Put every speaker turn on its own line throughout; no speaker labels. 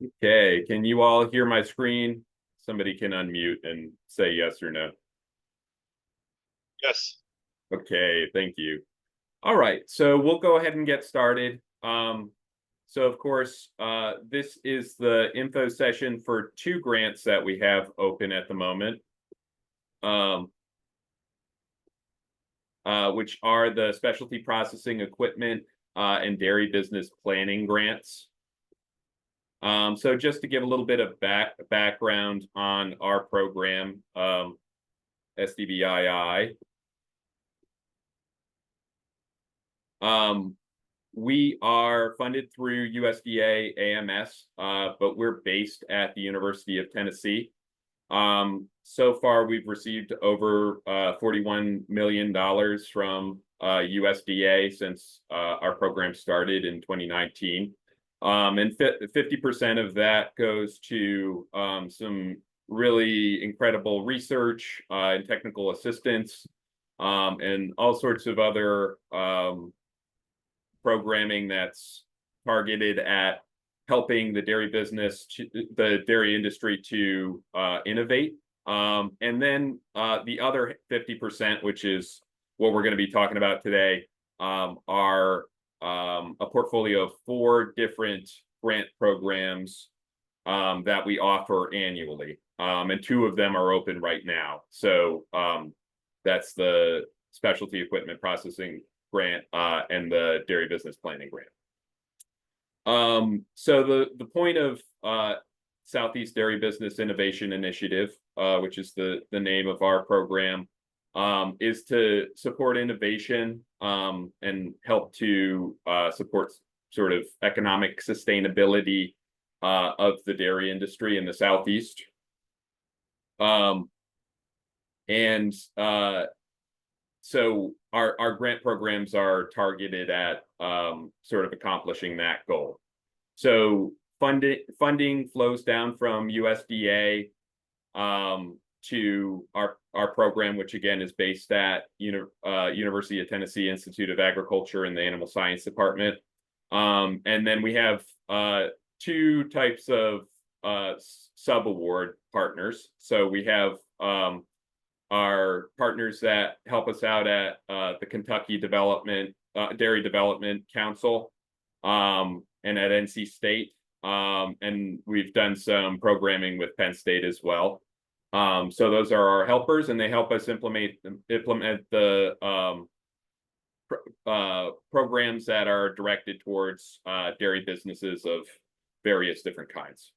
Okay, can you all hear my screen? Somebody can unmute and say yes or no.
Yes.
Okay, thank you. All right, so we'll go ahead and get started. So of course, this is the info session for two grants that we have open at the moment, um, which are the specialty processing equipment and dairy business planning grants. So just to give a little bit of background on our program, SDBII. We are funded through USDA AMS, but we're based at the University of Tennessee. So far, we've received over $41 million from USDA since our program started in 2019. And 50% of that goes to some really incredible research and technical assistance, and all sorts of other programming that's targeted at helping the dairy industry to innovate. And then the other 50%, which is what we're going to be talking about today, are a portfolio of 4 different grant programs that we offer annually. And 2 of them are open right now. So that's the specialty equipment processing grant and the dairy business planning grant. So the point of Southeast Dairy Business Innovation Initiative, which is the name of our program, is to support innovation and help to support sort of economic sustainability of the dairy industry in the Southeast. And so our grant programs are targeted at sort of accomplishing that goal. So funding flows down from USDA to our program, which again is based at University of Tennessee Institute of Agriculture in the Animal Science Department. And then we have 2 types of sub-award partners. So we have our partners that help us out at the Kentucky Dairy Development Council and at NC State. And we've done some programming with Penn State as well. So those are our helpers, and they help us implement the programs that are directed towards dairy businesses of various different kinds.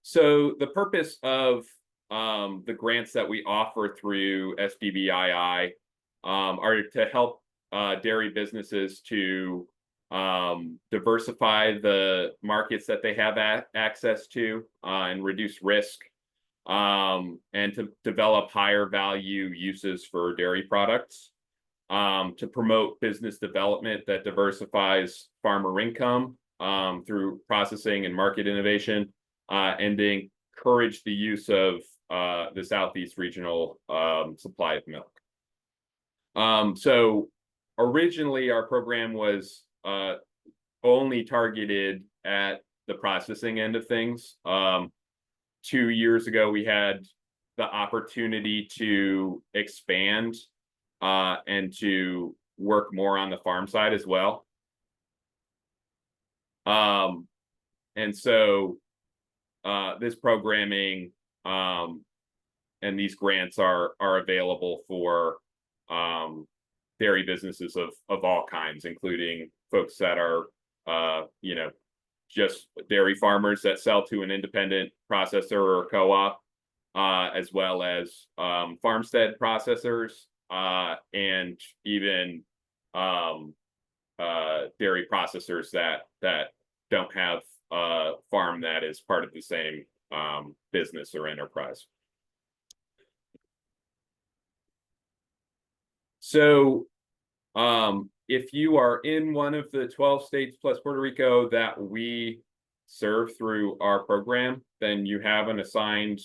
So the purpose of the grants that we offer through SDBII are to help dairy businesses to diversify the markets that they have access to and reduce risk, and to develop higher value uses for dairy products, to promote business development that diversifies farmer income through processing and market innovation, and to encourage the use of the Southeast regional supply of milk. So originally our program was only targeted at the processing end of things. 2 years ago, we had the opportunity to expand and to work more on the farm side as well. And so this programming and these grants are available for dairy businesses of all kinds, including folks that are just dairy farmers that sell to an independent processor or co-op, as well as farmstead processors, and even dairy processors that don't have a farm that is part of the same business or enterprise. So if you are in one of the 12 states plus Puerto Rico that we serve through our program, then you have an assigned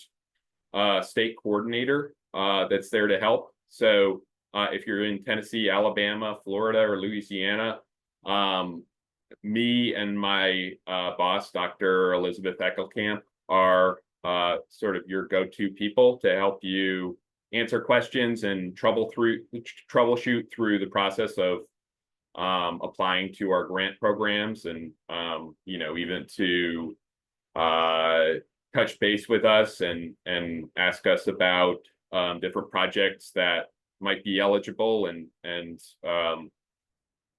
state coordinator that's there to help. So if you're in Tennessee, Alabama, Florida, or Louisiana, me and my boss, Dr. Elizabeth Eckelkamp, are sort of your go-to people to help you answer questions and troubleshoot through the process of applying to our grant programs, and even to touch base with us and ask us about different projects that might be eligible, and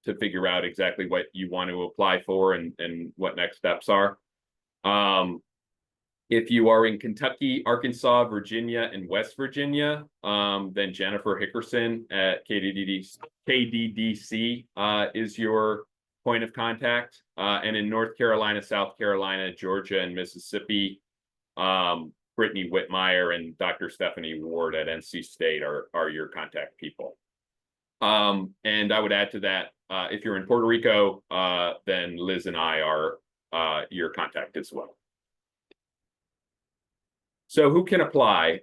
to figure out exactly what you want to apply for and what next steps are. If you are in Kentucky, Arkansas, Virginia, and West Virginia, then Jennifer Hickerson at KDDC is your point of contact. And in North Carolina, South Carolina, Georgia, and Mississippi, Brittany Whitmire and Dr. Stephanie Ward at NC State are your contact people. And I would add to that, if you're in Puerto Rico, then Liz and I are your contact as well. So who can apply?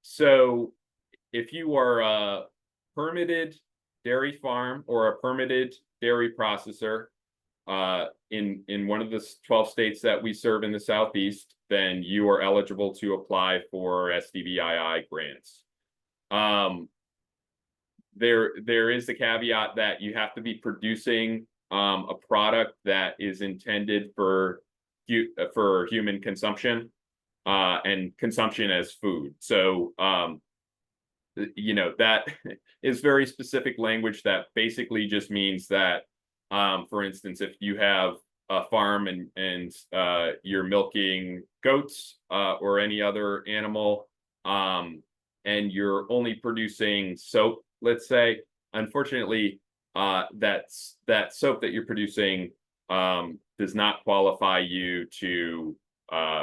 So if you are a permitted dairy farm or a permitted dairy processor in one of the 12 states that we serve in the Southeast, then you are eligible to apply for SDBII grants. There is the caveat that you have to be producing a product that is intended for human consumption and consumption as food. So that is very specific language that basically just means that, for instance, if you have a farm and you're milking goats or any other animal, and you're only producing soap, let's say, unfortunately, that soap that you're producing does not qualify you to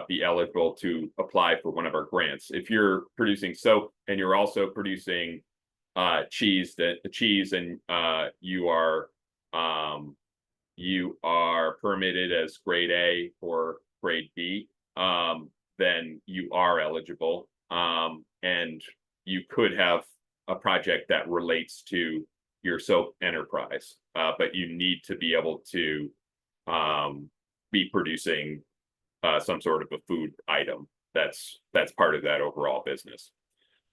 be eligible to apply for one of our grants. If you're producing soap and you're also producing cheese and you are permitted as grade A or grade B, then you are eligible, and you could have a project that relates to your soap enterprise, but you need to be able to be producing some sort of a food item that's part of that overall business.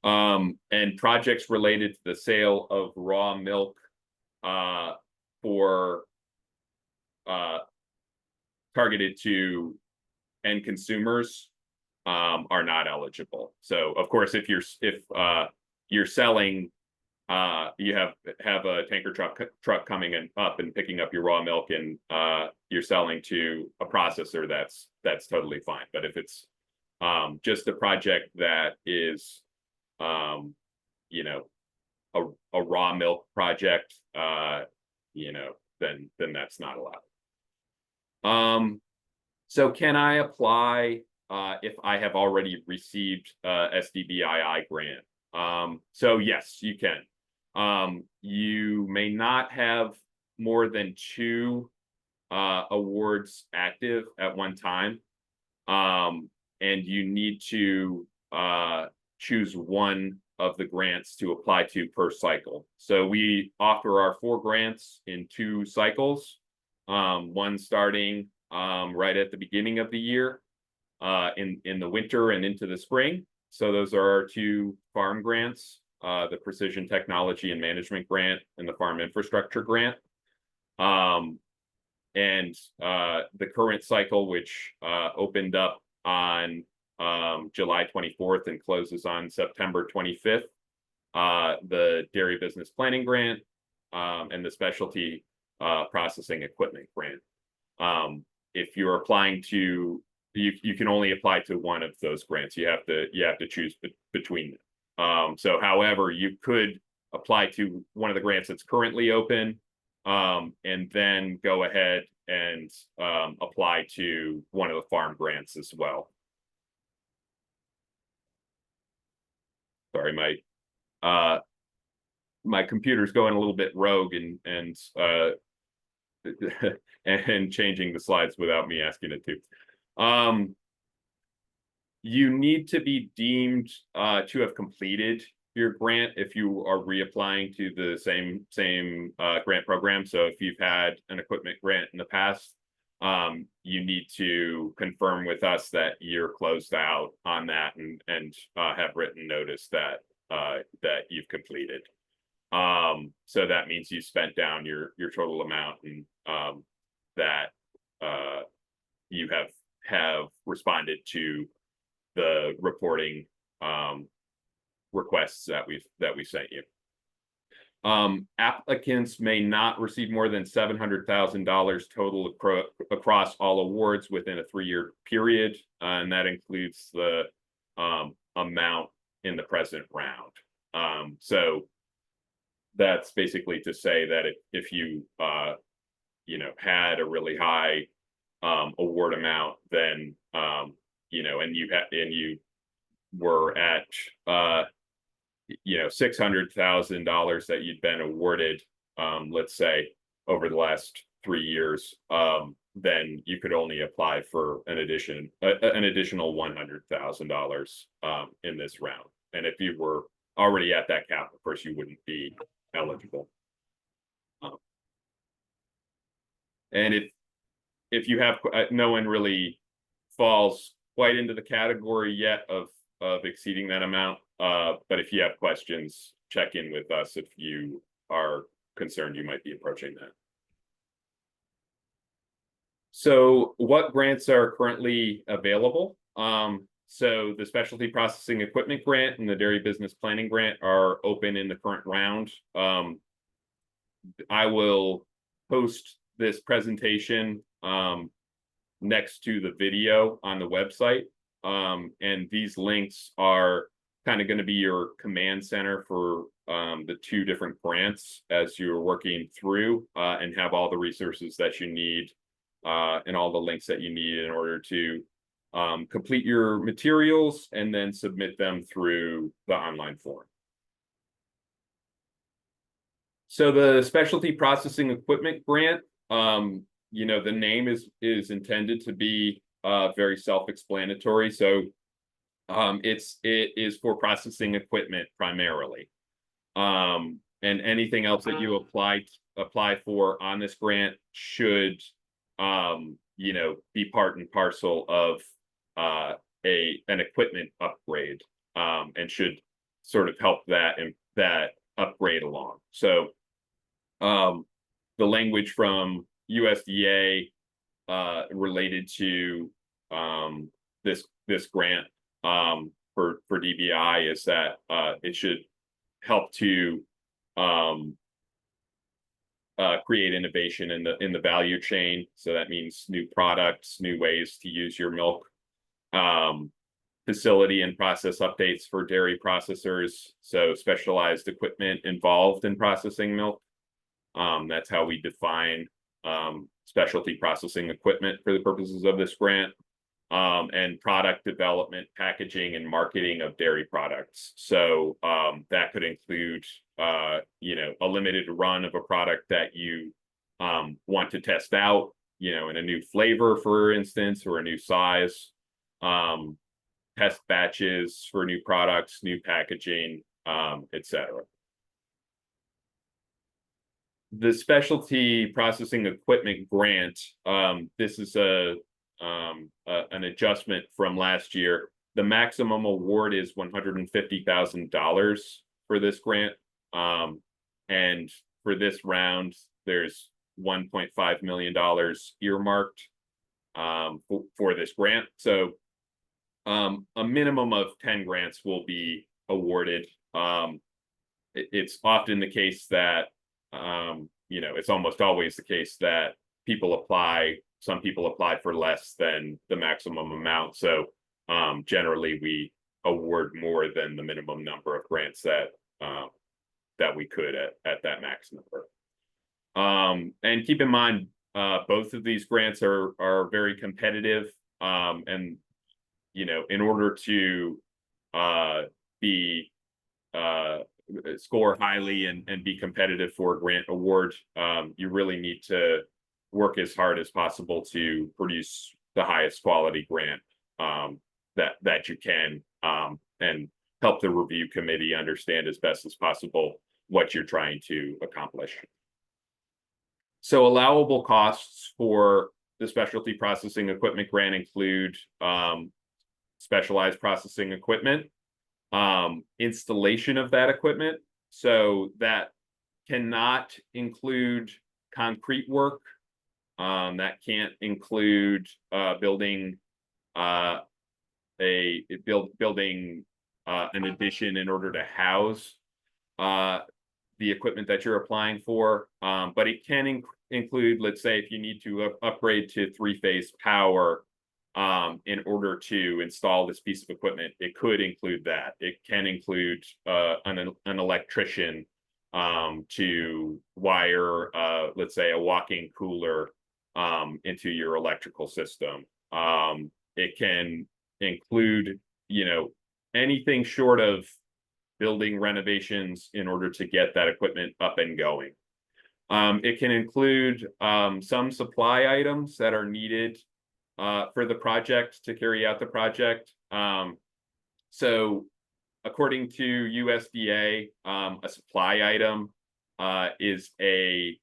And projects related to the sale of raw milk for targeted to end consumers are not eligible. So of course, if you're selling, you have a tanker truck coming up and picking up your raw milk, and you're selling to a processor, that's totally fine. But if it's just a project that is a raw milk project, then that's not allowed. So can I apply if I have already received SDBII grant? So yes, you can. You may not have more than 2 awards active at one time, and you need to choose one of the grants to apply to per cycle. So we offer our 4 grants in 2 cycles, one starting right at the beginning of the year, in the winter and into the spring. So those are our 2 farm grants, the Precision Technology and Management Grant and the Farm Infrastructure Grant. And the current cycle, which opened up on July 24th and closes on September 25th, the Dairy Business Planning Grant and the Specialty Processing Equipment Grant. If you're applying to, you can only apply to one of those grants. You have to choose between them. So however, you could apply to one of the grants that's currently open, and then go ahead and apply to one of the farm grants as well. Sorry, my computer's going a little bit rogue and and changing the slides without me asking it to. You need to be deemed to have completed your grant if you are reapplying to the same grant program. So if you've had an equipment grant in the past, you need to confirm with us that you're closed out on that and have written notice that that you've completed. So that means you spent down your total amount, and that you have responded to the reporting requests that we sent you. Applicants may not receive more than $700,000 total across all awards within a 3-year period, and that includes the amount in the present round. So that's basically to say that if you had a really high award amount, then and you were at $600,000 that you'd been awarded, let's say over the last 3 years, then you could only apply for an additional $100,000 in this round. And if you were already at that cap, of course, you wouldn't be eligible. And if you have no one really falls quite into the category yet of exceeding that amount, but if you have questions, check in with us if you are concerned you might be approaching that. So what grants are currently available? So the Specialty Processing Equipment Grant and the Dairy Business Planning Grant are open in the current round. I will post this presentation next to the video on the website. And these links are kind of going to be your command center for the 2 different grants as you're working through, and have all the resources that you need and all the links that you need in order to complete your materials and then submit them through the online form. So the Specialty Processing Equipment Grant, the name is intended to be very self-explanatory. So it is for processing equipment primarily, and anything else that you apply for on this grant should be part and parcel of an equipment upgrade, and should sort of help that upgrade along. So the language from USDA related to this grant for DBI is that it should help to create innovation in the value chain. So that means new products, new ways to use your milk, facility and process updates for dairy processors. So specialized equipment involved in processing milk. That's how we define specialty processing equipment for the purposes of this grant. And product development, packaging, and marketing of dairy products. So that could include, a limited run of a product that you want to test out, in a new flavor, for instance, or a new size. Test batches for new products, new packaging, etc. The Specialty Processing Equipment Grant, this is an adjustment from last year. The maximum award is $150,000 for this grant, and for this round, there's $1.5 million earmarked for this grant. So a minimum of 10 grants will be awarded. It's often the case that it's almost always the case that some people apply for less than the maximum amount. So generally we award more than the minimum number of grants that we could at that max number. And keep in mind, both of these grants are very competitive, and in order to score highly and be competitive for a grant award, you really need to work as hard as possible to produce the highest quality grant that you can, and help the review committee understand as best as possible what you're trying to accomplish. So allowable costs for the specialty processing equipment grant include specialized processing equipment, installation of that equipment. So that cannot include concrete work. That can't include building an addition in order to house the equipment that you're applying for. But it can include, let's say, if you need to upgrade to 3-phase power in order to install this piece of equipment, it could include that. It can include an electrician to wire, let's say, a walk-in cooler into your electrical system. It can include, anything short of building renovations in order to get that equipment up and going. It can include some supply items that are needed for the project to carry out the project. So according to USDA, a supply item is an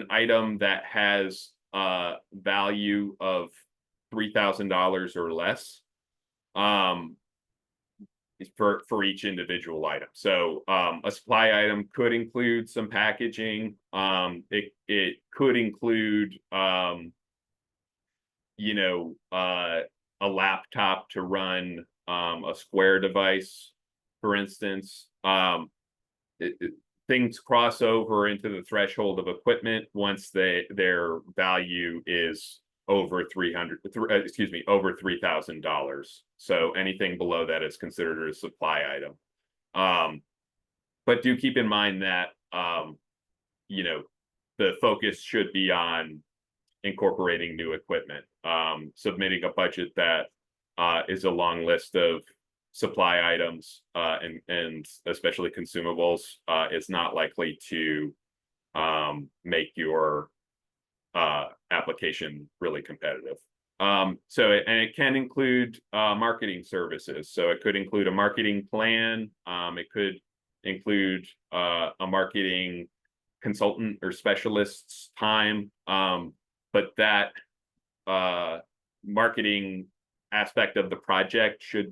item that has value of $3,000 or less for each individual item. So a supply item could include some packaging. It could include a laptop to run a Square device, for instance. Things cross over into the threshold of equipment once their value is over $3,000. So anything below that is considered a supply item. But do keep in mind that the focus should be on incorporating new equipment. Submitting a budget that is a long list of supply items and especially consumables is not likely to make your application really competitive. And it can include marketing services. So it could include a marketing plan. It could include a marketing consultant or specialist's time. But that marketing aspect of the project should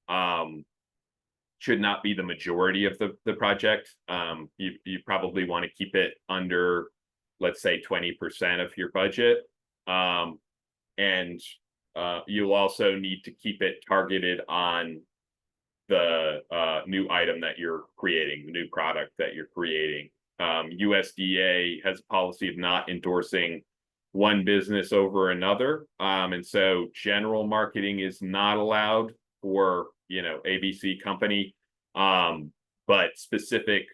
not be the majority of the project. You probably want to keep it under, let's say, 20% of your budget. And you'll also need to keep it targeted on the new item that you're creating, the new product that you're creating. USDA has a policy of not endorsing one business over another. And so general marketing is not allowed for, ABC company, but specific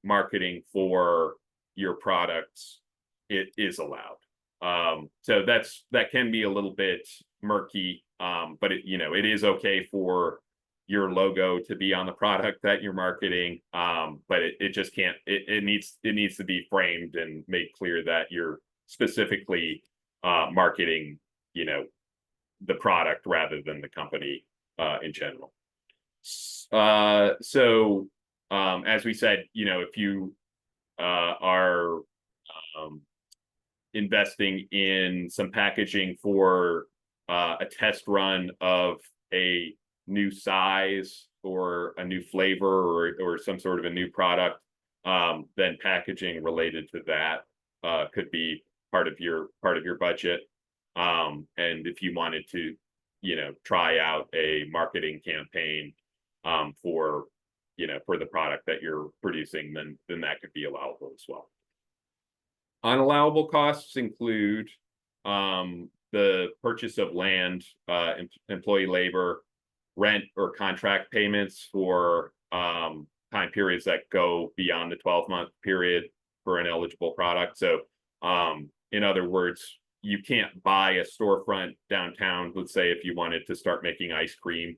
marketing for your products, it is allowed. So that can be a little bit murky, but it is okay for your logo to be on the product that you're marketing, but it just can't. It needs to be framed and made clear that you're specifically marketing, the product rather than the company in general. So as we said, if you are investing in some packaging for a test run of a new size or a new flavor or some sort of a new product, then packaging related to that could be part of your budget. And if you wanted to, try out a marketing campaign for the product that you're producing, then that could be allowable as well. Unallowable costs include the purchase of land, employee labor, rent or contract payments for time periods that go beyond the 12-month period for an eligible product. So in other words, you can't buy a storefront downtown. Let's say if you wanted to start making ice cream,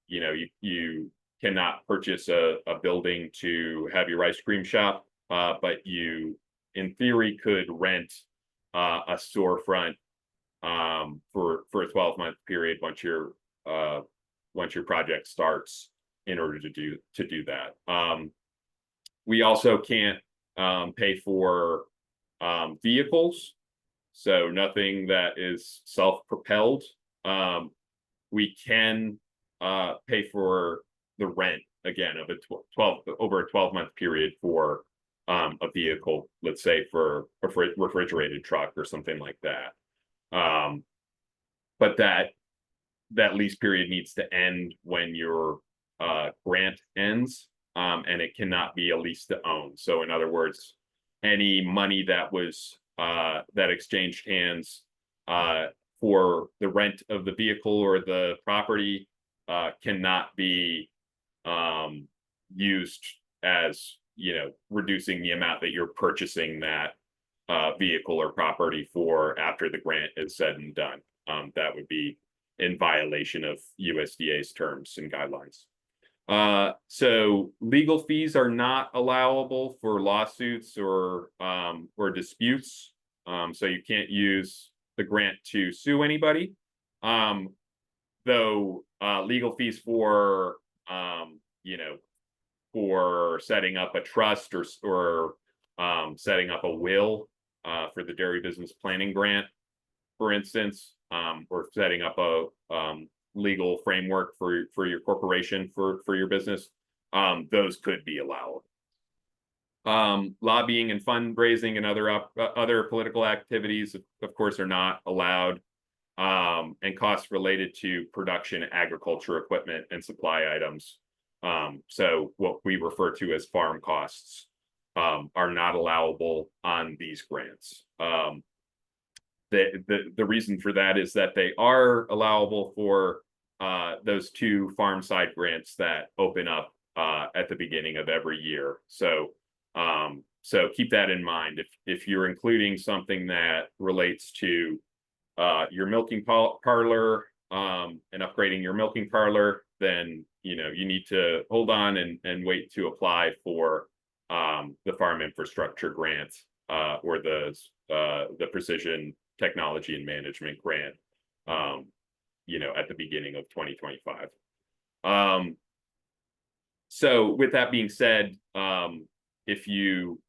you cannot purchase a building to have your ice cream shop, but you, in theory, could rent a storefront for a 12-month period once your your project starts in order to do that. We also can't pay for vehicles, so nothing that is self-propelled. We can pay for the rent again of a over a 12-month period for a vehicle, let's say for a refrigerated truck or something like that. But that lease period needs to end when your grant ends, and it cannot be a lease to own. So in other words, any money that was that exchanged hands for the rent of the vehicle or the property cannot be used as, reducing the amount that you're purchasing that vehicle or property for after the grant is said and done. That would be in violation of USDA's terms and guidelines. So legal fees are not allowable for lawsuits or disputes. So you can't use the grant to sue anybody. Though legal fees for for setting up a trust or setting up a will for the Dairy Business Planning Grant, for instance, or setting up a legal framework for your corporation for your business, those could be allowed. Lobbying and fundraising and other political activities, of course, are not allowed. And costs related to production, agriculture equipment, and supply items. So what we refer to as farm costs are not allowable on these grants. The reason for that is that they are allowable for those 2 farm side grants that open up at the beginning of every year. So keep that in mind. If you're including something that relates to your milking parlor and upgrading your milking parlor, then you need to hold on and wait to apply for the farm infrastructure grant or the precision technology and management grant at the beginning of 2025. So with that being said, if you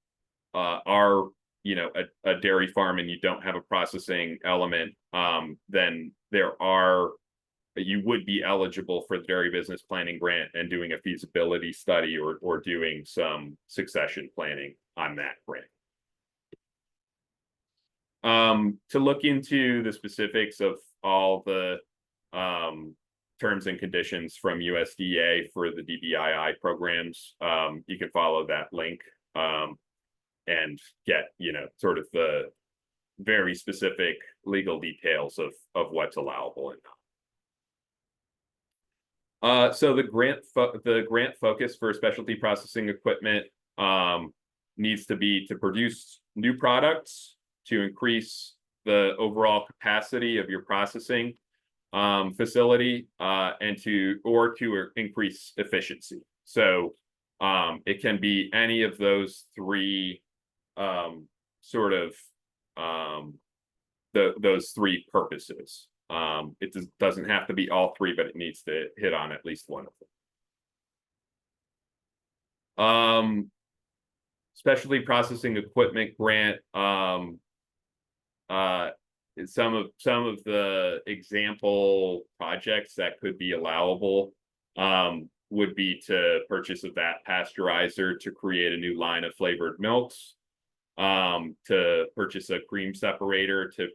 are a dairy farm and you don't have a processing element, then you would be eligible for the Dairy Business Planning Grant and doing a feasibility study or doing some succession planning on that grant. To look into the specifics of all the terms and conditions from USDA for the DBII programs, you can follow that link and get sort of the very specific legal details of what's allowable and not. So the grant focus for specialty processing equipment needs to be to produce new products, to increase the overall capacity of your processing facility, and to increase efficiency. So it can be any of those 3 those 3 purposes. It doesn't have to be all 3, but it needs to hit on at least one of them. Specialty processing equipment grant. Some of the example projects that could be allowable would be to purchase a vat pasteurizer to create a new line of flavored milks, to purchase a cream separator to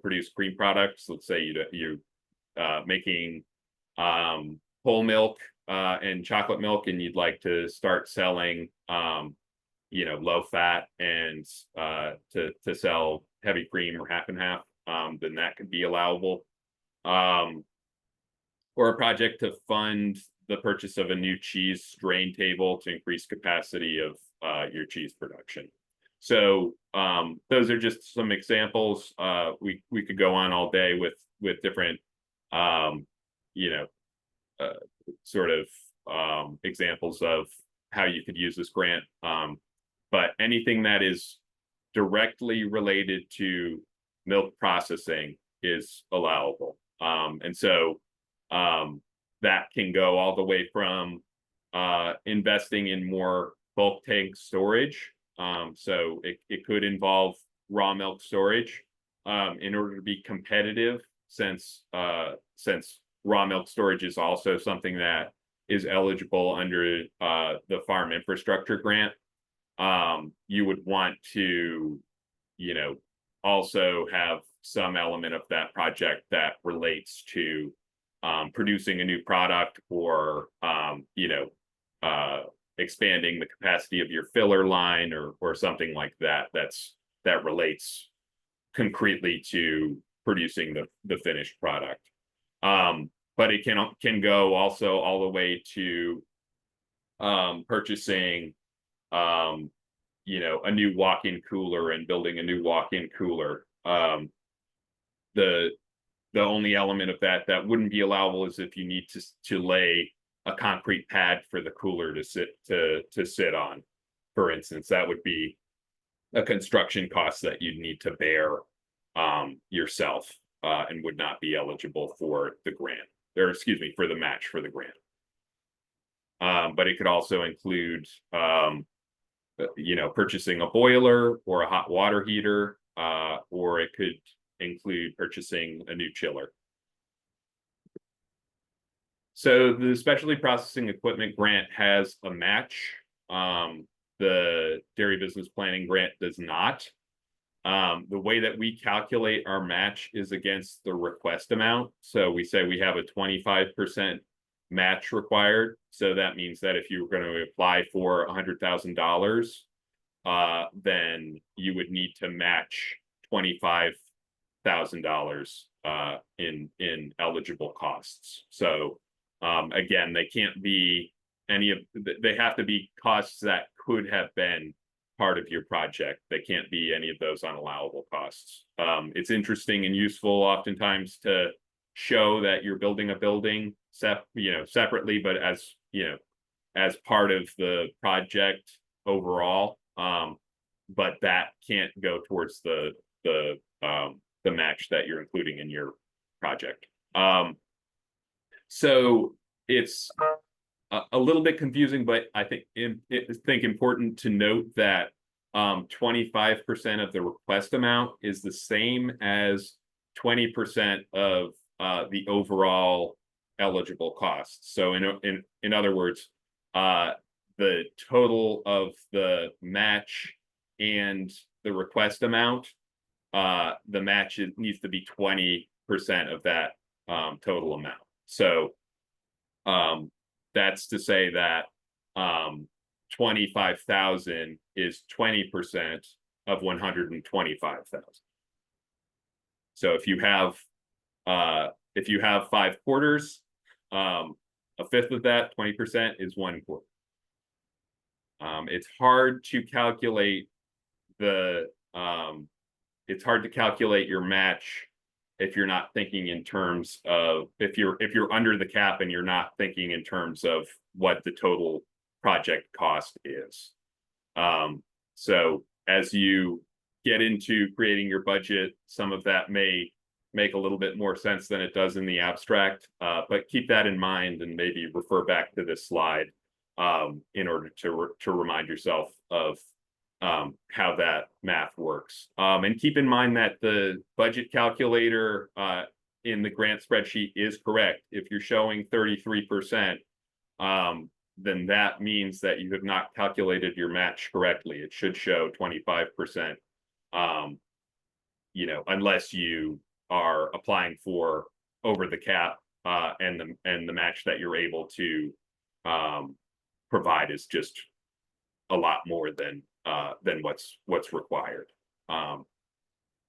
produce cream products. Let's say you making whole milk and chocolate milk, and you'd like to start selling low fat and to sell heavy cream or half and half, then that could be allowable. Or a project to fund the purchase of a new cheese strain table to increase capacity of your cheese production. So those are just some examples. We could go on all day with different examples of how you could use this grant. But anything that is directly related to milk processing is allowable. And so that can go all the way from investing in more bulk tank storage. So it could involve raw milk storage in order to be competitive, since raw milk storage is also something that is eligible under the farm infrastructure grant. You would want to, also have some element of that project that relates to producing a new product, or expanding the capacity of your filler line, or something like that. That relates concretely to producing the finished product. But it can go also all the way to purchasing a new walk-in cooler and building a new walk-in cooler. The only element of that wouldn't be allowable is if you need to lay a concrete pad for the cooler to sit on. For instance, that would be a construction cost that you'd need to bear yourself, and would not be eligible for the grant, or excuse me, for the match for the grant. But it could also include purchasing a boiler or a hot water heater, or it could include purchasing a new chiller. So the specialty processing equipment grant has a match. The dairy business planning grant does not. The way that we calculate our match is against the request amount. So we say we have a 25% match required. So that means that if you were going to apply for $100,000, then you would need to match $25,000 in eligible costs. So again, they can't be they have to be costs that could have been part of your project. They can't be any of those unallowable costs. It's interesting and useful oftentimes to show that you're building a building separately, but as part of the project overall. But that can't go towards the match that you're including in your project. So it's a little bit confusing, but I think important to note that 25% of the request amount is the same as 20% of the overall eligible costs. So in other words, the total of the match and the request amount, the match needs to be 20% of that total amount. So that's to say that 25,000 is 20% of 125,000. So if you have 5 quarters, a fifth of that, 20%, is 1 quarter. It's hard to calculate your match if you're not thinking in terms of, if you're under the cap and you're not thinking in terms of what the total project cost is. So as you get into creating your budget, some of that may make a little bit more sense than it does in the abstract, but keep that in mind and maybe refer back to this slide in order to remind yourself of how that math works. And keep in mind that the budget calculator in the grant spreadsheet is correct. If you're showing 33%, then that means that you have not calculated your match correctly. It should show 25%, unless you are applying for over the cap, and the match that you're able to provide is just a lot more than what's required.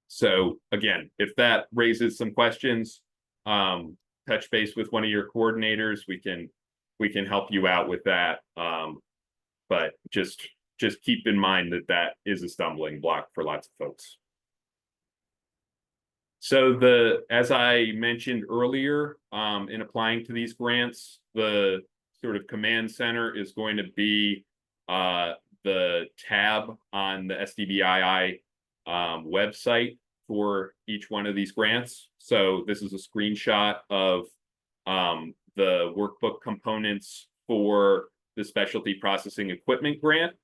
So again, if that raises some questions, touch base with one of your coordinators. We can help you out with that. But just keep in mind that is a stumbling block for lots of folks. So as I mentioned earlier, in applying to these grants, the sort of command center is going to be the tab on the SDBII website for each one of these grants. So this is a screenshot of the workbook components for the specialty processing equipment grant.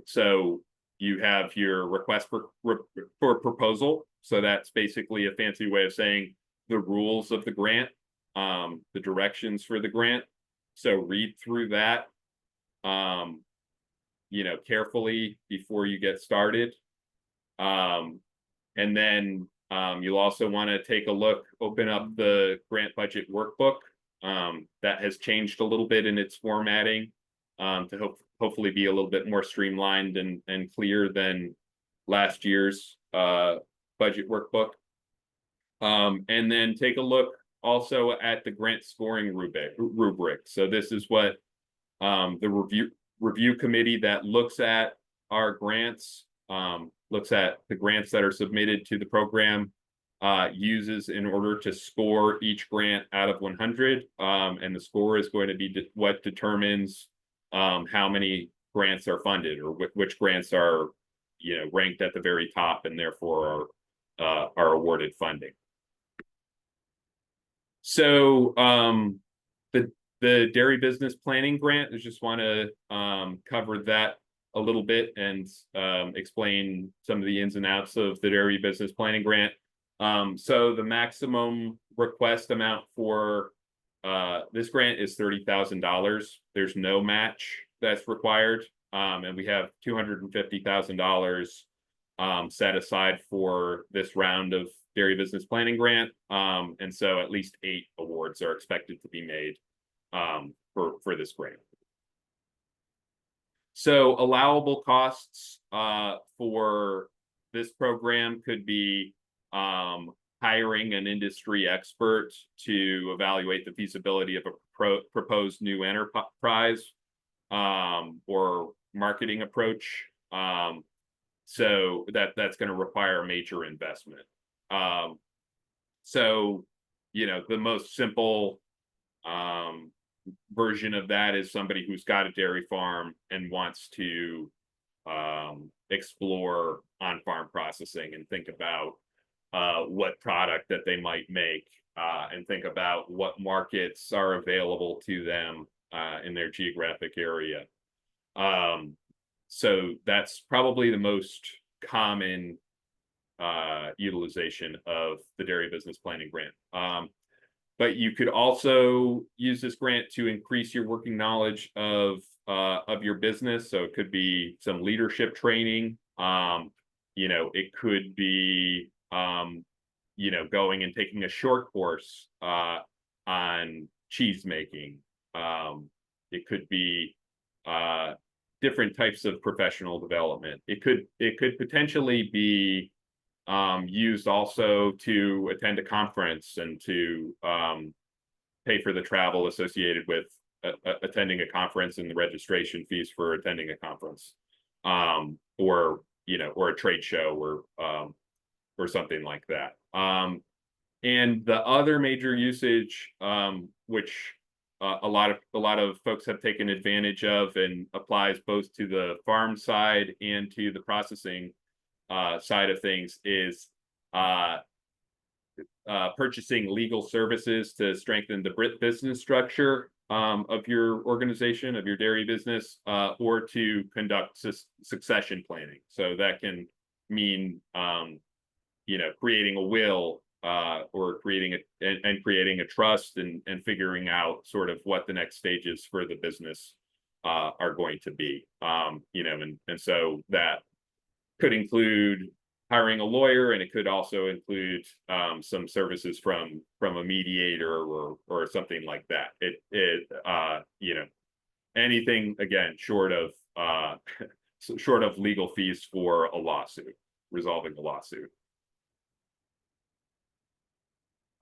So you have your request for proposal. So that's basically a fancy way of saying the rules of the grant, the directions for the grant. So read through that, carefully before you get started. And then you'll also want to take a look, open up the grant budget workbook. That has changed a little bit in its formatting to hopefully be a little bit more streamlined and clear than last year's budget workbook. And then take a look also at the grant scoring rubric. So this is what the review committee that looks at our grants, looks at the grants that are submitted to the program, uses in order to score each grant out of 100. And the score is going to be what determines how many grants are funded, or which grants are, ranked at the very top and therefore are awarded funding. So the dairy business planning grant, I just want to cover that a little bit and explain some of the ins and outs of the dairy business planning grant. So the maximum request amount for this grant is $30,000. There's no match that's required, and we have $250,000 set aside for this round of dairy business planning grant, and so at least 8 awards are expected to be made for this grant. So allowable costs for this program could be hiring an industry expert to evaluate the feasibility of a proposed new enterprise or marketing approach. So that's going to require a major investment. So, the most simple version of that is somebody who's got a dairy farm and wants to explore on-farm processing and think about what product that they might make and think about what markets are available to them in their geographic area. So that's probably the most common utilization of the dairy business planning grant. But you could also use this grant to increase your working knowledge of your business. So it could be some leadership training. It could be going and taking a short course on cheese making. It could be different types of professional development. It could potentially be used also to attend a conference and to pay for the travel associated with attending a conference and the registration fees for attending a conference, or a trade show or something like that. And the other major usage, which a lot of folks have taken advantage of and applies both to the farm side and to the processing side of things, is purchasing legal services to strengthen the business structure of your organization, of your dairy business, or to conduct succession planning. So that can mean creating a will, or creating a trust and figuring out sort of what the next stages for the business are going to be. And so that could include hiring a lawyer, and it could also include some services from a mediator or something like that. Anything, again, short of legal fees for a lawsuit, resolving a lawsuit.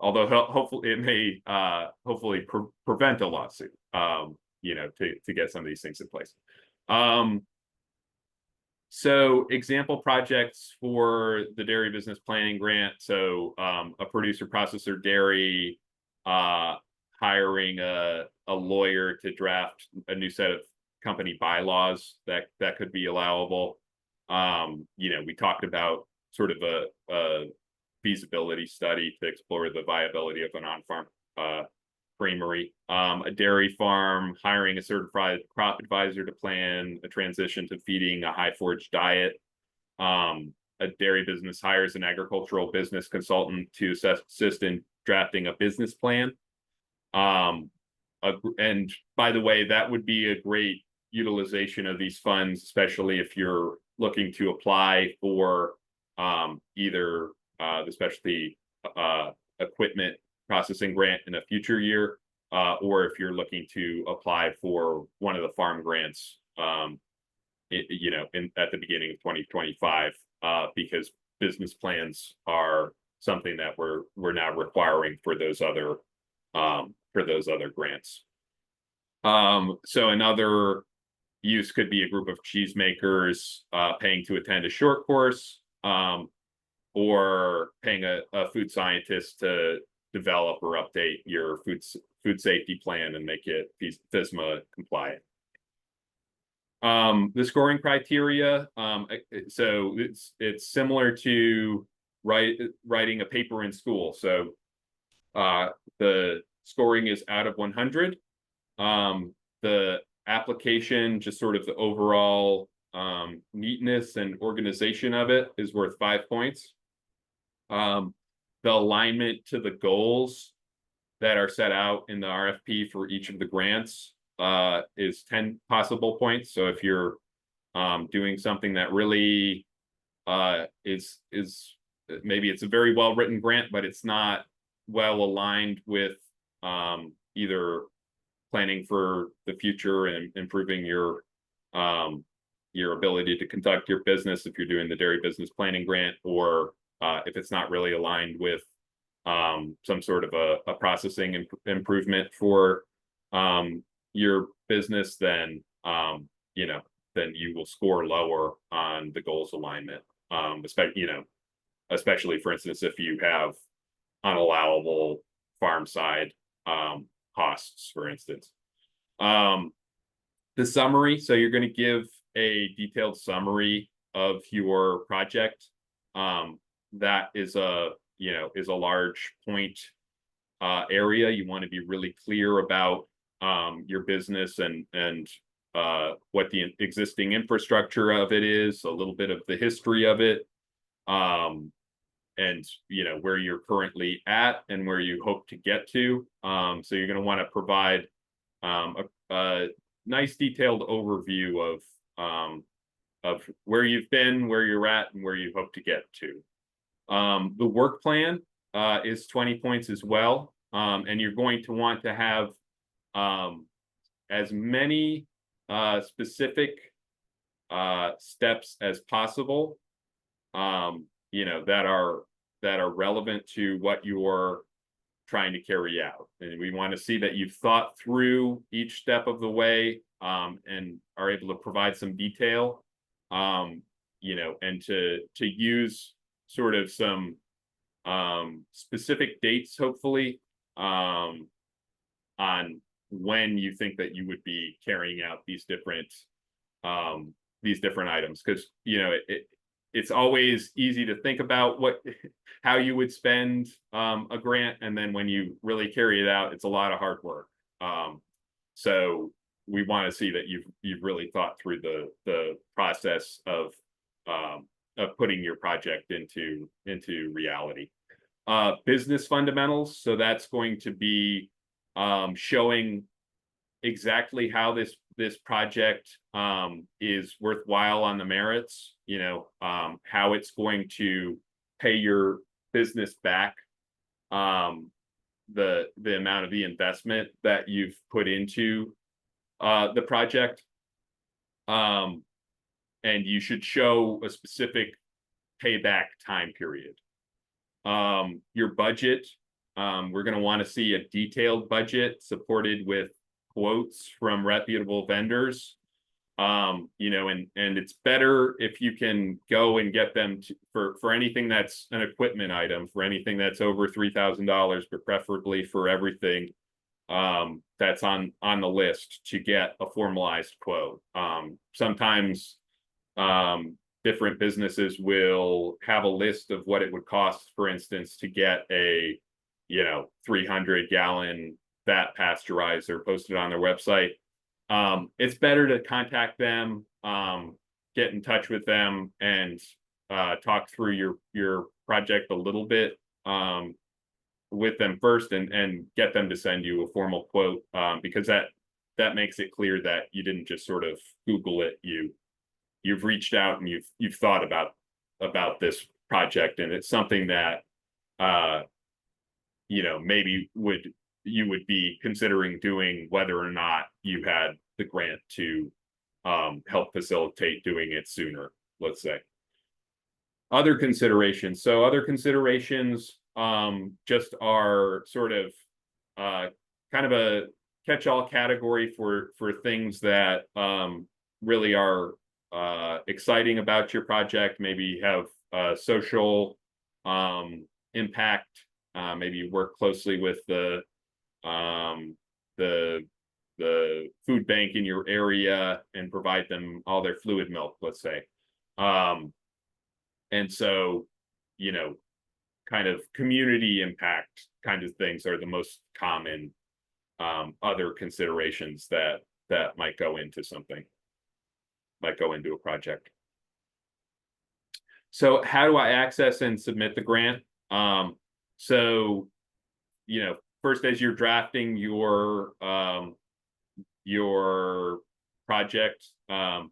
Although hopefully it may hopefully prevent a lawsuit, to get some of these things in place. So example projects for the dairy business planning grant. So a producer processor dairy hiring a lawyer to draft a new set of company bylaws that could be allowable. We talked about sort of a feasibility study to explore the viability of an on-farm creamery, a dairy farm hiring a certified crop advisor to plan a transition to feeding a high forage diet. A dairy business hires an agricultural business consultant to assist in drafting a business plan. And by the way, that would be a great utilization of these funds, especially if you're looking to apply for either the specialty equipment processing grant in a future year, or if you're looking to apply for one of the farm grants, at the beginning of 2025, because business plans are something that we're now requiring for those other grants. So another use could be a group of cheesemakers paying to attend a short course, or paying a food scientist to develop or update your food safety plan and make it FSMA compliant. The scoring criteria, so it's similar to writing a paper in school. So the scoring is out of 100. The application, just sort of the overall neatness and organization of it, is worth 5 points. The alignment to the goals that are set out in the RFP for each of the grants is 10 possible points. So if you're doing something that really is maybe it's a very well written grant, but it's not well aligned with either planning for the future and improving your ability to conduct your business if you're doing the dairy business planning grant, or if it's not really aligned with some sort of a processing improvement for your business, then then you will score lower on the goals alignment. Especially for instance, if you have unallowable farm side costs, for instance. The summary, so you're going to give a detailed summary of your project. That is a large point area. You want to be really clear about your business and what the existing infrastructure of it is, a little bit of the history of it, and where you're currently at and where you hope to get to. So you're going to want to provide a nice detailed overview of where you've been, where you're at, and where you hope to get to. The work plan is 20 points as well, and you're going to want to have as many specific steps as possible, that are relevant to what you're trying to carry out. And we want to see that you've thought through each step of the way, and are able to provide some detail, and to use sort of some specific dates, hopefully, on when you think that you would be carrying out these different items, because it's always easy to think about how you would spend a grant, and then when you really carry it out, it's a lot of hard work. So we want to see that you've really thought through the process of putting your project into reality. Business fundamentals, so that's going to be showing exactly how this project is worthwhile on the merits, how it's going to pay your business back, the amount of the investment that you've put into the project, and you should show a specific payback time period. Your budget, we're going to want to see a detailed budget supported with quotes from reputable vendors, and it's better if you can go and get them for anything that's an equipment item, for anything that's over $3,000, but preferably for everything that's on the list, to get a formalized quote. Sometimes different businesses will have a list of what it would cost, for instance, to get a 300-gallon that pasteurized or posted on their website, it's better to contact them, get in touch with them, and talk through your project a little bit with them first, and get them to send you a formal quote, because that makes it clear that you didn't just sort of Google it. You've reached out and you've thought about this project, and it's something that maybe you would be considering doing whether or not you had the grant to help facilitate doing it sooner, let's say. Other considerations. So other considerations just are sort of kind of a catch-all category for things that really are exciting about your project, maybe have social impact. Maybe you work closely with the food bank in your area and provide them all their fluid milk, let's say. And so, kind of community impact kind of things are the most common other considerations that might go into a project. So how do I access and submit the grant? So, first, as you're drafting your project, and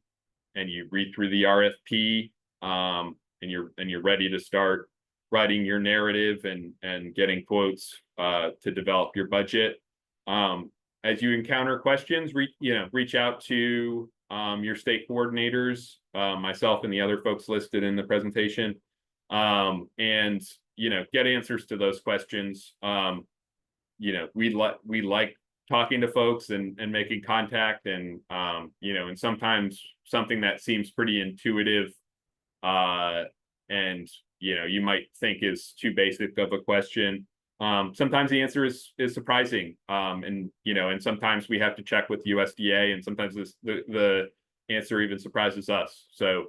you read through the RFP, and you're ready to start writing your narrative and getting quotes to develop your budget. As you encounter questions, reach out to your state coordinators, myself and the other folks listed in the presentation, and get answers to those questions. We like talking to folks and making contact, and and sometimes something that seems pretty intuitive and you might think is too basic of a question, sometimes the answer is surprising, and sometimes we have to check with USDA, and sometimes the answer even surprises us. So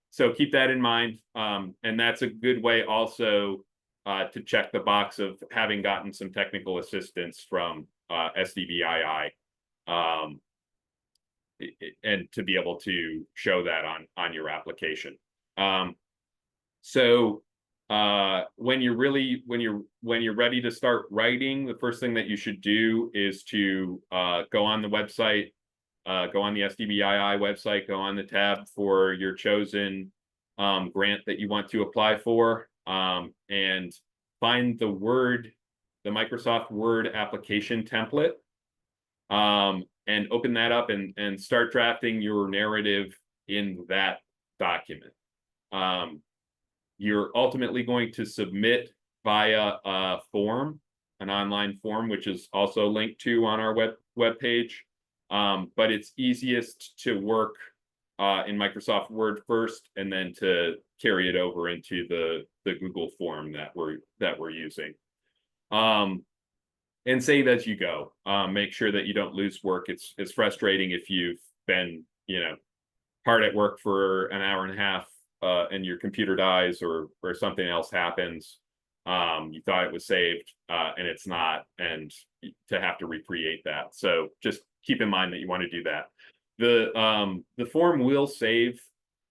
so keep that in mind, and that's a good way also to check the box of having gotten some technical assistance from SDBII, and to be able to show that on your application. So when you're ready to start writing, the first thing that you should do is to go on the website, go on the SDBII website, go on the tab for your chosen grant that you want to apply for, and find the Microsoft Word application template, and open that up and start drafting your narrative in that document. You're ultimately going to submit via a form, an online form, which is also linked to on our web page. But it's easiest to work in Microsoft Word first, and then to carry it over into the Google form that we're using. And save as you go. Make sure that you don't lose work. It's frustrating if you've been hard at work for an hour and a half, and your computer dies or something else happens. You thought it was saved, and it's not, and to have to recreate that. So just keep in mind that you want to do that. The form will save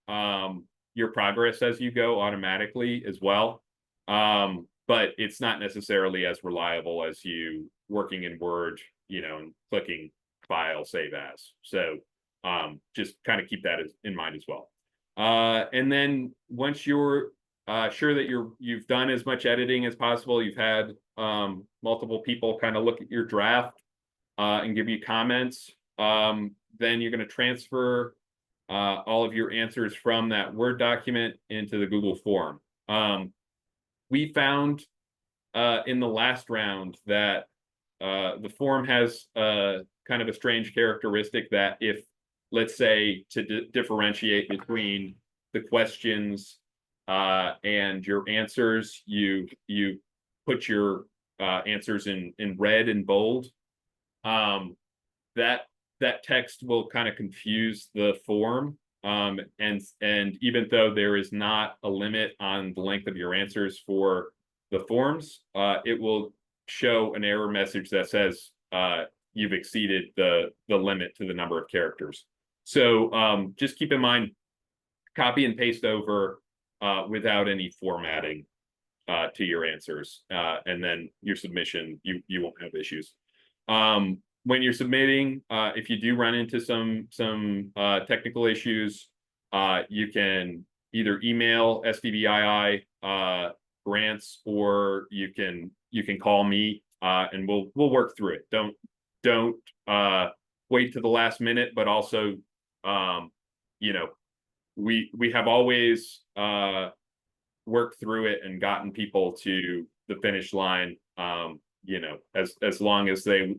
your progress as you go automatically as well, but it's not necessarily as reliable as you working in Word, and clicking File, Save As. So just kind of keep that in mind as well. And then once you're sure that you've done as much editing as possible, you've had multiple people kind of look at your draft and give you comments, then you're going to transfer all of your answers from that Word document into the Google form. We found in the last round that the form has kind of a strange characteristic that if, let's say, to differentiate between the questions and your answers, you put your answers in red and bold, that text will kind of confuse the form, and even though there is not a limit on the length of your answers for the forms, it will show an error message that says you've exceeded the limit to the number of characters. So just keep in mind, copy and paste over without any formatting to your answers, and then your submission, you won't have issues. When you're submitting, if you do run into some technical issues, you can either email SDBII grants, or you can call me, and we'll work through it. Don't wait to the last minute, but also, you know, we have always worked through it and gotten people to the finish line, you know, as long as they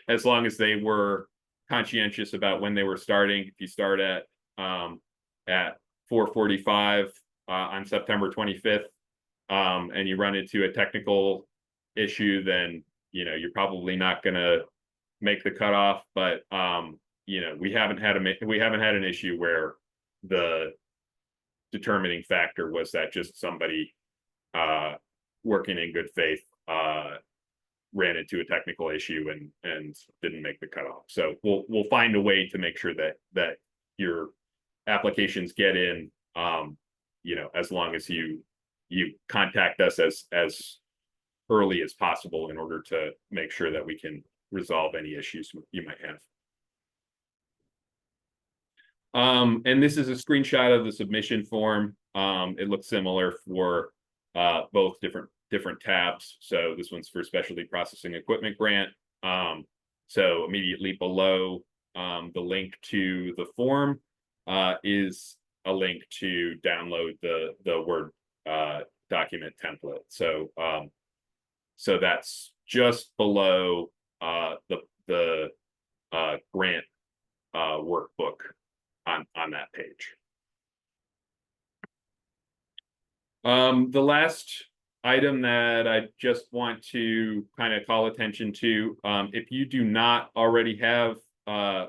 as long as they were conscientious about when they were starting. If you start at 4:45 on September 25th, and you run into a technical issue, then you know you're probably not going to make the cutoff. But you know, we haven't had an issue where the determining factor was that just somebody working in good faith ran into a technical issue and didn't make the cutoff. So we'll find a way to make sure that your applications get in, you know, as long as you contact us as early as possible in order to make sure that we can resolve any issues you might have. And this is a screenshot of the submission form. It looks similar for both different tabs. So this one's for specialty processing equipment grant. So immediately below the link to the form is a link to download the Word document template. So so that's just below the grant workbook on that page. The last item that I just want to kind of call attention to, if you do not already have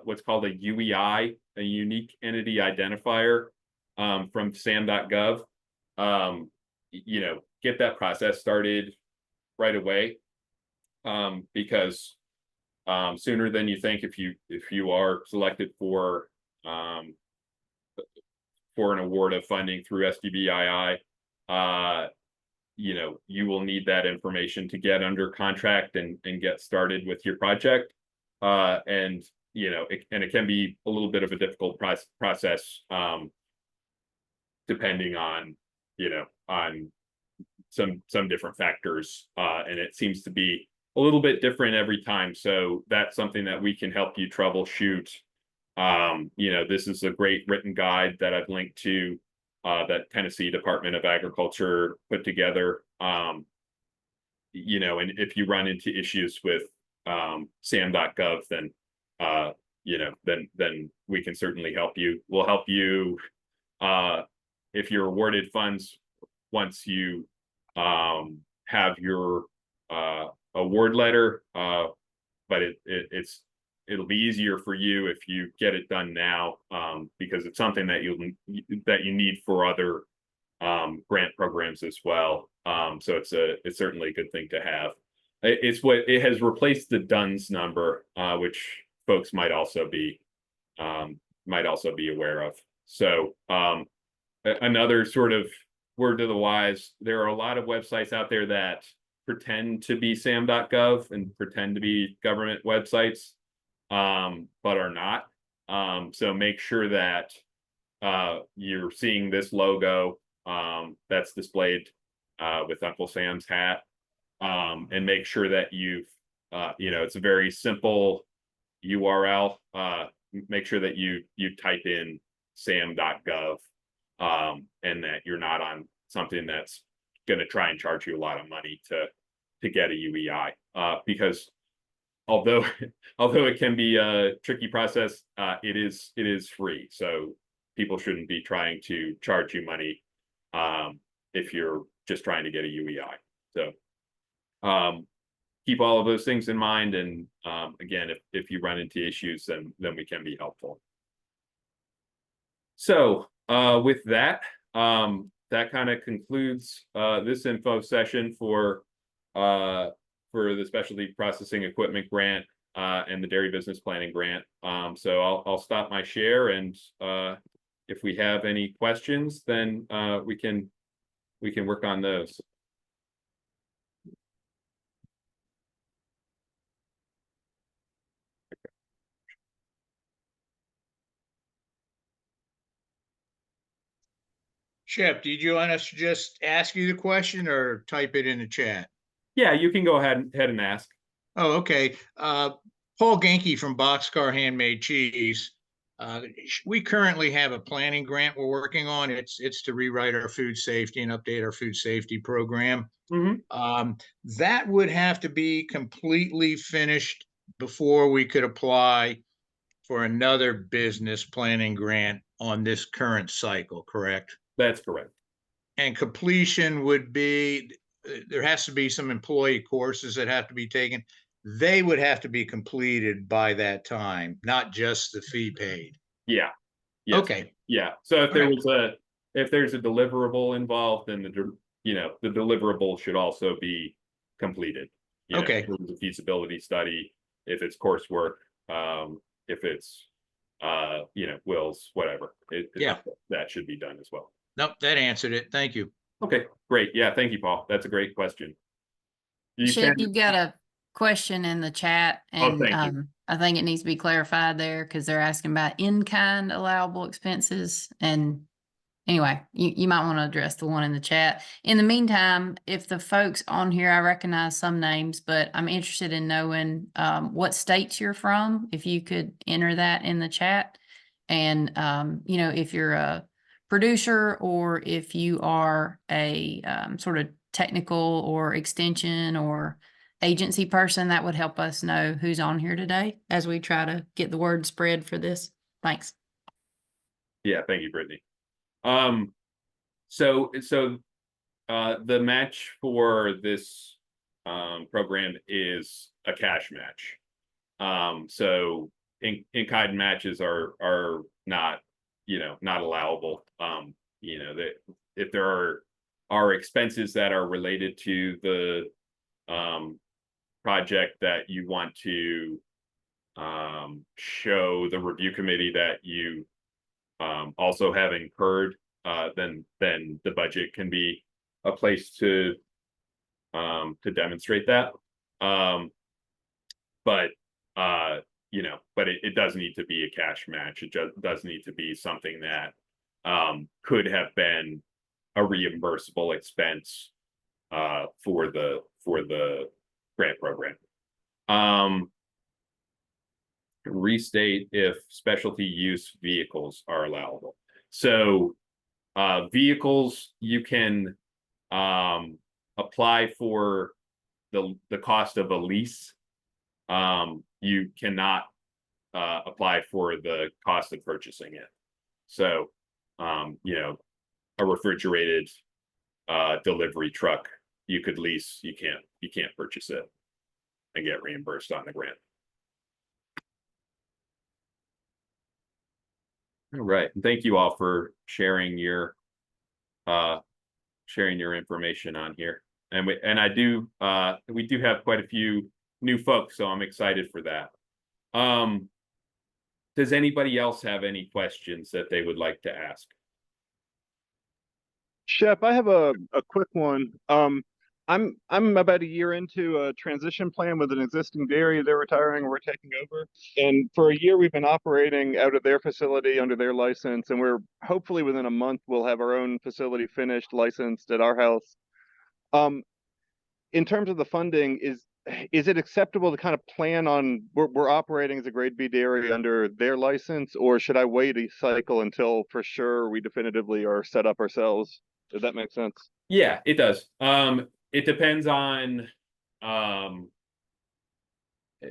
what's called a UEI, a unique entity identifier, from SAM.gov, you know, get that process started right away, because sooner than you think, if you are selected for an award of funding through SDBII, you know, you will need that information to get under contract and get started with your project. And you know, it can be a little bit of a difficult process, depending on, you know, on some different factors, and it seems to be a little bit different every time. So that's something that we can help you troubleshoot. You know, this is a great written guide that I've linked to, that Tennessee Department of Agriculture put together. You know, and if you run into issues with SAM.gov, then you know, then we can certainly help you. We'll help you if you're awarded funds once you have your award letter, but it'll be easier for you if you get it done now, because it's something that you need for other grant programs as well. So it's certainly a good thing to have. It has replaced the DUNS number, which folks might also be aware of. So another sort of word to the wise, there are a lot of websites out there that pretend to be SAM.gov and pretend to be government websites, but are not. So make sure that you're seeing this logo that's displayed with Uncle Sam's hat, and make sure that you've, you know, it's a very simple URL. Make sure that you type in sam.gov, and that you're not on something that's going to try and charge you a lot of money to get a UEI, because although it can be a tricky process, it is free. So people shouldn't be trying to charge you money if you're just trying to get a UEI. So keep all of those things in mind, and again, if you run into issues, then we can be helpful. So with that, that kind of concludes this info session for for the specialty processing equipment grant and the dairy business planning grant. So I'll stop my share, and if we have any questions, then we can work on those.
Shep, did you want us to just ask you the question or type it in the chat?
Yeah, you can go ahead and ask.
Oh, okay. Paul Genke from Boxcar Handmade Cheese. We currently have a planning grant we're working on. It's to rewrite our food safety and update our food safety program. That would have to be completely finished before we could apply for another business planning grant on this current cycle, correct?
That's correct.
And completion would be, there has to be some employee courses that have to be taken. They would have to be completed by that time, not just the fee paid.
Yeah. Yes.
Okay.
Yeah. So if
All
there
right.
was if there's a deliverable involved, then the deliverable should also be completed.
Okay.
If it's a feasibility study, if it's coursework, if it's wills, whatever.
Yeah.
That should be done as well.
Nope, that answered it. Thank you.
Okay, great. Yeah, thank you, Paul. That's a great question.
Shep, you've got a question in the chat, and
thank you.
I think it needs to be clarified there because they're asking about in-kind allowable expenses. And anyway, you might want to address the one in the chat. In the meantime, if the folks on here, I recognize some names, but I'm interested in knowing what states you're from. If you could enter that in the chat, and if you're a producer or if you are a sort of technical or extension or agency person, that would help us know who's on here today as we try to get the word spread for this. Thanks.
Yeah, thank you, Brittany. So the match for this program is a cash match. So in-kind matches are not not allowable. That if there are expenses that are related to the project that you want to show the review committee that you also have incurred, then the budget can be a place to demonstrate that. But it does need to be a cash match. It just does need to be something that could have been a reimbursable expense for the grant program. Restate if specialty use vehicles are allowable. So vehicles, you can apply for the cost of a lease. You cannot apply for the cost of purchasing it. So a refrigerated delivery truck you could lease. You can't purchase it and get reimbursed on the grant. All right. Thank you all for sharing your information on here. And we do have quite a few new folks, so I'm excited for that. Does anybody else have any questions that they would like to ask?
Shep, I have a quick one. I'm about a year into a transition plan with an existing dairy. They're retiring, we're taking over. And for a year, we've been operating out of their facility under their license. And we're hopefully within a month, we'll have our own facility finished, licensed at our house. In terms of the funding, is it acceptable to kind of plan on we're operating as a grade B dairy under their license, or should I wait a cycle until for sure we definitively are set up ourselves? Does that make sense?
Yeah, it does. It depends on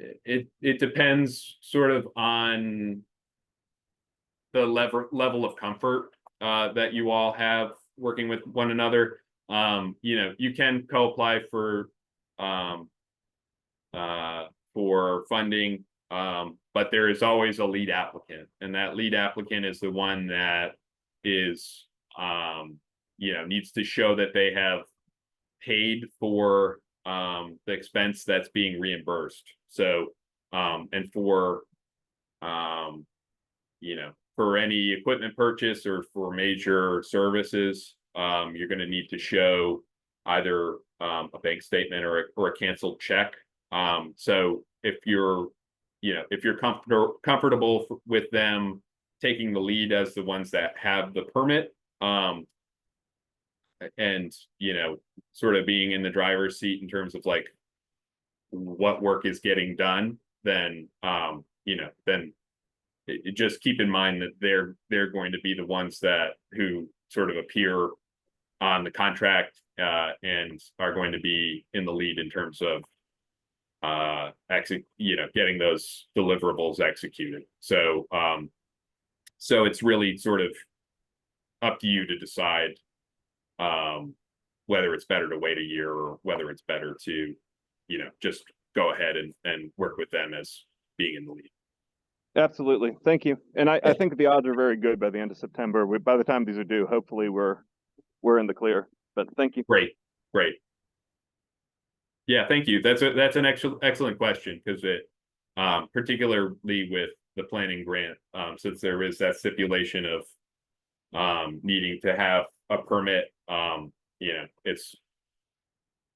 it depends sort of on the level of comfort that you all have working with one another. You can co-apply for funding, but there is always a lead applicant, and that lead applicant is the one that is needs to show that they have paid for the expense that's being reimbursed. So, and for, you know, for any equipment purchase or for major services, you're going to need to show either a bank statement or a canceled check. So if you're, you know, if you're comfortable with them taking the lead as the ones that have the permit, and, you know, sort of being in the driver's seat in terms of like what work is getting done, then, you know, then just keep in mind that they're going to be the ones who sort of appear on the contract, and are going to be in the lead in terms of you know, getting those deliverables executed. So so it's really sort of up to you to decide whether it's better to wait a year or whether it's better to, you know, just go ahead and work with them as being in the lead.
Absolutely. Thank you. And I think the odds are very good by the end of September. By the time these are due, hopefully we're in the clear. But thank you.
Great. Yeah, thank you. That's an excellent question, because it particularly with the planning grant, since there is that stipulation of needing to have a permit, you know, it's,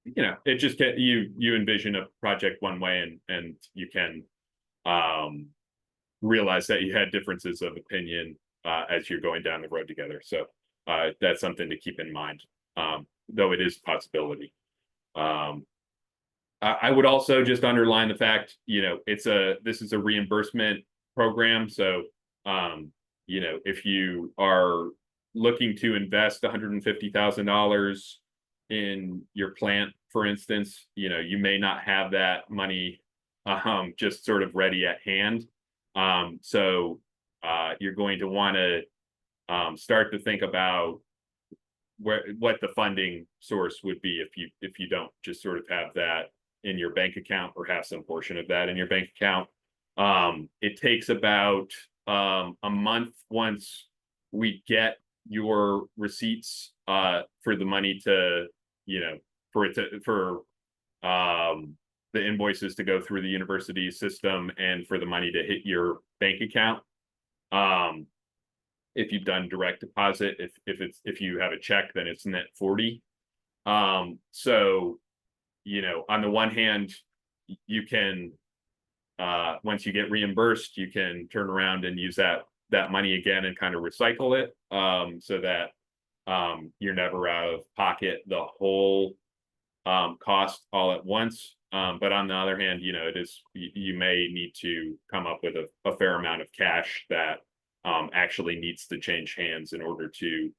you know, it just you envision a project one way and you can realize that you had differences of opinion as you're going down the road together. So that's something to keep in mind, though it is a possibility. I would also just underline the fact, you know, this is a reimbursement program. So, you know, if you are looking to invest $150,000 in your plant, for instance, you know, you may not have that money just sort of ready at hand. So you're going to want to start to think about what the funding source would be if you don't just sort of have that in your bank account or have some portion of that in your bank account. It takes about a month once we get your receipts for the money to, you know, for the invoices to go through the university system and for the money to hit your bank account. If you've done direct deposit, if you have a check, then it's net 40. So, you know, on the one hand, you can once you get reimbursed, you can turn around and use that money again and kind of recycle it, so that you're never out of pocket the whole cost all at once. But on the other hand, you know, you may need to come up with a fair amount of cash that actually needs to change hands in order to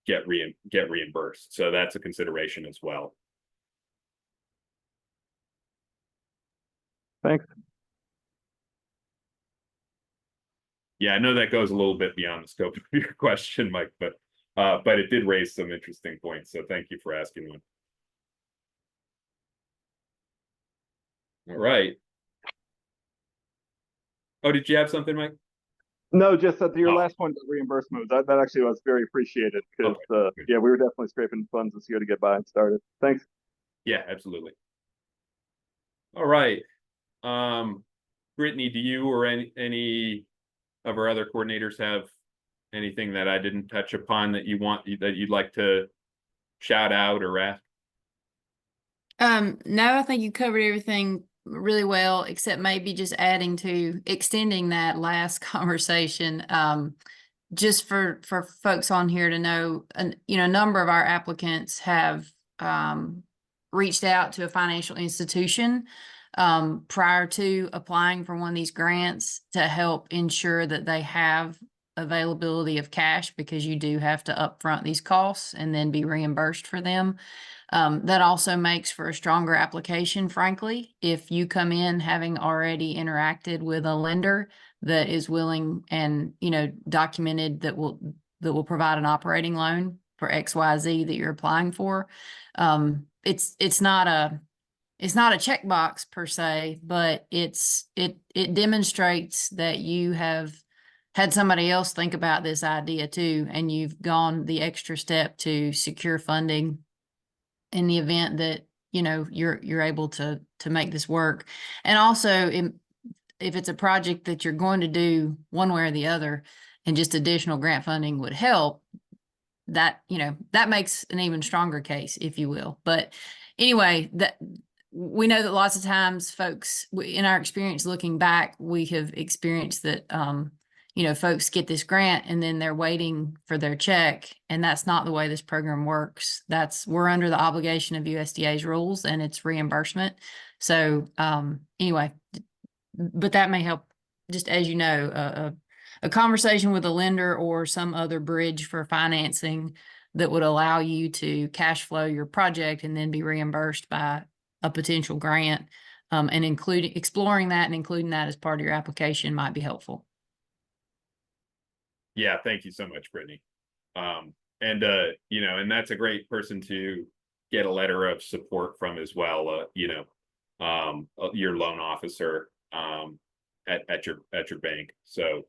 get reimbursed. So that's a consideration as well.
Thanks.
Yeah, I know that goes a little bit beyond the scope of your question, Mike, but it did raise some interesting points. So thank you for asking one. All right. Oh, did you have something, Mike?
No, just that your last point about reimbursement, that actually was very appreciated, because yeah, we were definitely scraping funds this year to get by and started. Thanks.
Yeah, absolutely. All right. Brittany, do you or any of our other coordinators have anything that I didn't touch upon that you'd like to shout out or ask?
No, I think you covered everything really well, except maybe just extending that last conversation. Just for folks on here to know, you know, a number of our applicants have reached out to a financial institution prior to applying for one of these grants to help ensure that they have availability of cash, because you do have to upfront these costs and then be reimbursed for them. That also makes for a stronger application, frankly, if you come in having already interacted with a lender that is willing and, you know, documented that will provide an operating loan for XYZ that you're applying for. It's not a checkbox per se, but it demonstrates that you have had somebody else think about this idea too, and you've gone the extra step to secure funding in the event that you know, you're able to make this work. And also, if it's a project that you're going to do one way or the other, and just additional grant funding would help, that, you know, that makes an even stronger case, if you will. But anyway, that we know that lots of times folks, in our experience looking back, we have experienced that, you know, folks get this grant and then they're waiting for their check, and that's not the way this program works. We're under the obligation of USDA's rules, and it's reimbursement. So anyway, but that may help, just as you know, a conversation with a lender or some other bridge for financing that would allow you to cash flow your project and then be reimbursed by a potential grant, and exploring that and including that as part of your application might be helpful.
Yeah, thank you so much, Brittany. And you know, and that's a great person to get a letter of support from as well. You know, your loan officer at your bank. So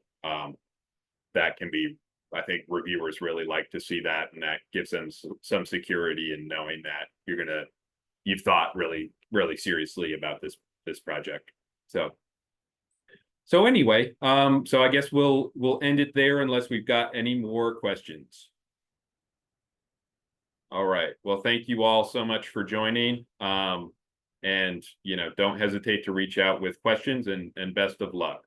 that can be, I think reviewers really like to see that, and that gives them some security in knowing that you've thought really seriously about this project. So anyway, so I guess we'll end it there unless we've got any more questions. All right. Well, thank you all so much for joining. And, you know, don't hesitate to reach out with questions, and best of luck.